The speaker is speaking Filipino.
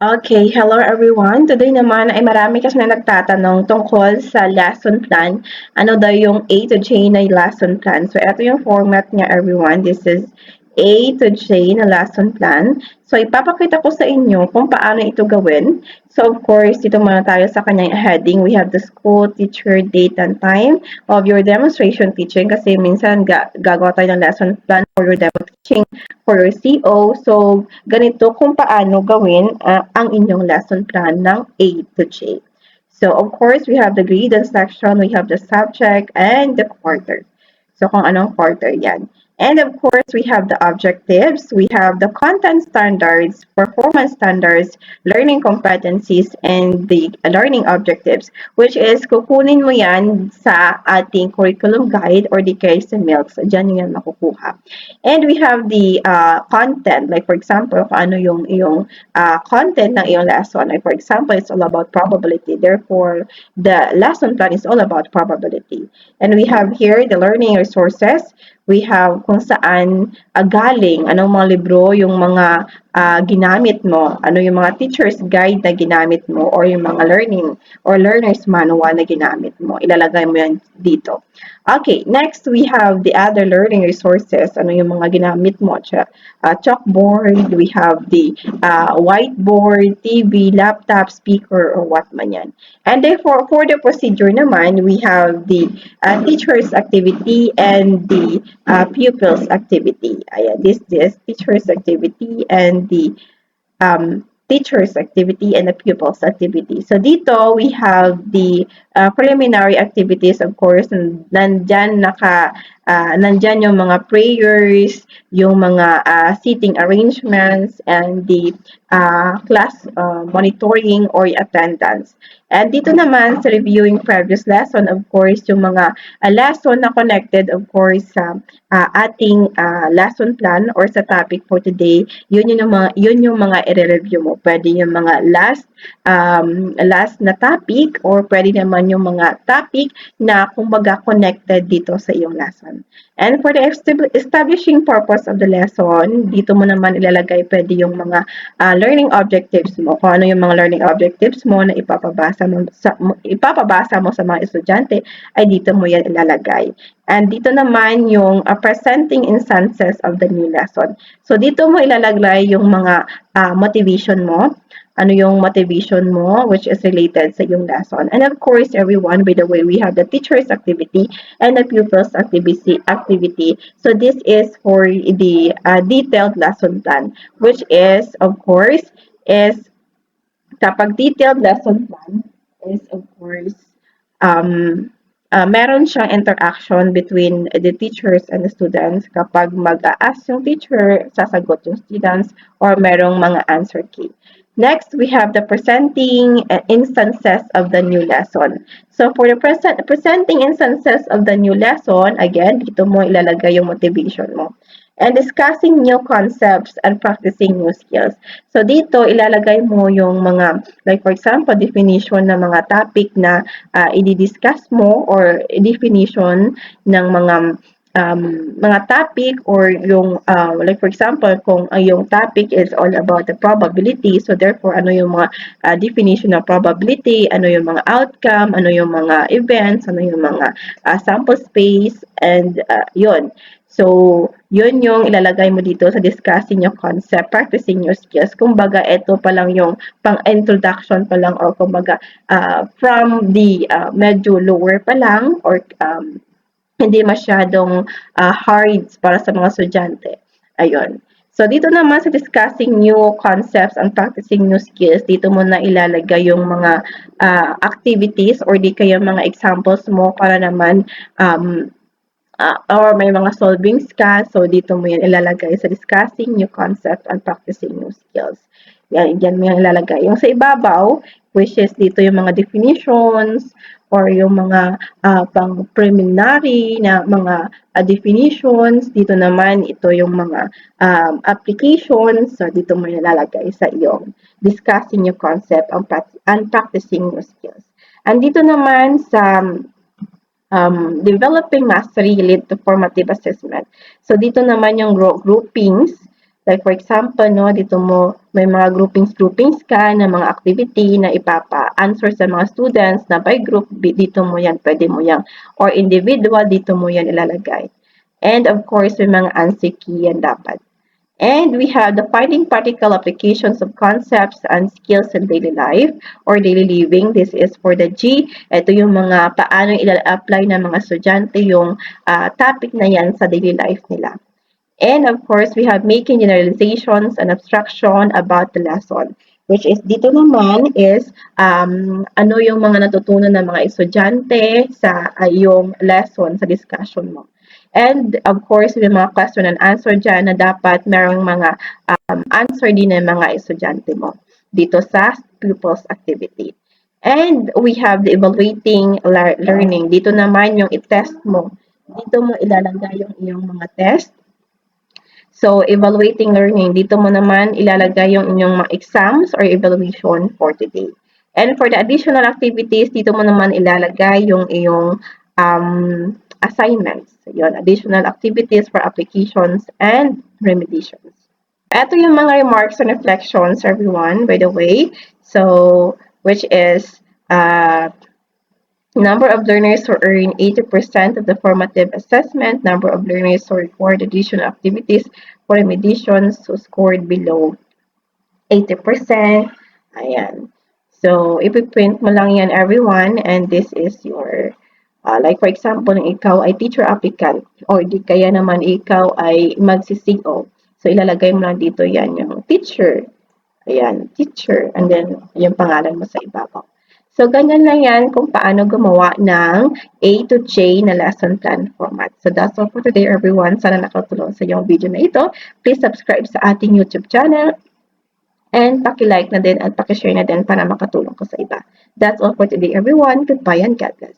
Okay, hello everyone. Today naman ay marami kasi na nagtatanong tungkol sa lesson plan. Ano daw yung A to J na lesson plan? So, ito yung format niya everyone. This is A to J na lesson plan. So, ipapakita ko sa inyo kung paano ito gawin. So, of course, dito muna tayo sa kanyang heading. We have the school, teacher, date, and time of your demonstration teaching kasi minsan gagawa tayo ng lesson plan for your demo teaching for your CO. So, ganito kung paano gawin ang inyong lesson plan ng A to J. So, of course, we have the grade and section, we have the subject, and the quarter. So, kung anong quarter yan. And of course, we have the objectives, we have the content standards, performance standards, learning competencies, and the learning objectives, which is kukunin mo yan sa ating curriculum guide or di kaya sa MILCS. Diyan yan makukuha. And we have the content, like for example, kung ano yung iyong content ng iyong lesson. Like for example, it's all about probability. Therefore, the lesson plan is all about probability. And we have here the learning resources. We have kung saan galing, anong mga libro, yung mga ginamit mo, ano yung mga teacher's guide na ginamit mo, or yung mga learning or learner's manual na ginamit mo. Ilalagay mo yan dito. Okay, next we have the other learning resources. Ano yung mga ginamit mo? Chalkboard, we have the whiteboard, TV, laptop, speaker, or what man yan. And therefore, for the procedure naman, we have the teacher's activity and the pupils activity. Ayan, this teacher's activity and the teacher's activity and the pupils activity. So dito, we have the preliminary activities, of course, nandyan yung mga prayers, yung mga seating arrangements, and the class monitoring or attendance. And dito naman sa reviewing previous lesson, of course, yung mga lesson na connected, of course, sa ating lesson plan or sa topic for today, yun yung mga i-review mo. Pwede yung mga last na topic or pwede naman yung mga topic na kumbaga connected dito sa iyong lesson. And for the establishing purpose of the lesson, dito mo naman ilalagay pwede yung mga learning objectives mo. Kung ano yung mga learning objectives mo na ipapabasa mo sa mga estudyante, ay dito mo yan ilalagay. And dito naman yung presenting instances of the new lesson. So dito mo ilalagay yung mga motivation mo, ano yung motivation mo which is related sa yung lesson. And of course, everyone, by the way, we have the teacher's activity and the pupils activity. So this is for the detailed lesson plan, which is, of course, is kapag detailed lesson plan is, of course, meron siyang interaction between the teachers and the students. Kapag mag-a-ask yung teacher, sasagot yung students, or merong mga answer key. Next, we have the presenting instances of the new lesson. So for the presenting instances of the new lesson, again, dito mo ilalagay yung motivation mo. And discussing new concepts and practicing new skills. So dito, ilalagay mo yung mga, like for example, definition ng mga topic na i-discuss mo or definition ng mga topic or yung like for example kung yung topic is all about the probability, so therefore ano yung mga definition ng probability, ano yung mga outcome, ano yung mga events, ano yung mga sample space, and yun. So, yun yung ilalagay mo dito sa discussing your concept, practicing your skills. Kumbaga, ito pa lang yung pang-introduction pa lang or kumbaga from the medyo lower pa lang or hindi masyadong hard para sa mga estudyante. Ayun. So, dito naman sa discussing new concepts and practicing new skills, dito mo na ilalagay yung mga activities or di kaya mga examples mo para naman or may mga solving ka. So, dito mo yan ilalagay sa discussing new concept and practicing new skills. Yan mo yan ilalagay. Yung sa ibabaw, which is dito yung mga definitions or yung mga pang preliminary na mga definitions. Dito naman, ito yung mga applications. So, dito mo ilalagay sa iyong discussing new concept and practicing new skills. And dito naman sa developing mastery lead to formative assessment. So, dito naman yung groupings Like for example, no, dito mo may mga groupings ka na mga activity na ipapa-answer sa mga students na by group, dito mo yan, pwede mo yan. Or individual, dito mo yan ilalagay. And of course, may mga answer key yan dapat. And we have the finding practical applications of concepts and skills in daily life or daily living. This is for the G. Ito yung mga paano ila-apply ng mga estudyante yung topic na yan sa daily life nila. And of course, we have making generalizations and abstraction about the lesson. Which is dito naman is ano yung mga natutunan ng mga estudyante sa yung lesson sa discussion mo. And of course, may mga question and answer dyan na dapat merong mga answer din ng mga estudyante mo dito sa pupils activity. And we have the evaluating learning. Dito naman yung i-test mo. Dito mo ilalagay yung iyong mga test. So, evaluating learning. Dito mo naman ilalagay yung inyong mga exams or evaluation for today. And for the additional activities, dito mo naman ilalagay yung iyong assignments. Yun, additional activities for applications and remediations. Ito yung mga remarks and reflections, everyone, by the way. So, which is number of learners who earn 80% of the formative assessment, number of learners who record additional activities for remediations who scored below 80%. Ayan. So, ipiprint mo lang yan, everyone, and this is your like for example, ikaw ay teacher applicant or di kaya naman ikaw ay magsi-CO. So, ilalagay mo lang dito yan yung teacher. Ayan, teacher. And then, yung pangalan mo sa ibabaw. So, ganyan lang yan kung paano gumawa ng A to J na lesson plan format. So, that's all for today, everyone. Sana nakatulong sa yung video na ito. Please subscribe sa ating YouTube channel. And paki-like na din at paki-share na din para makatulong ko sa iba. That's all for today, everyone. Goodbye and God bless.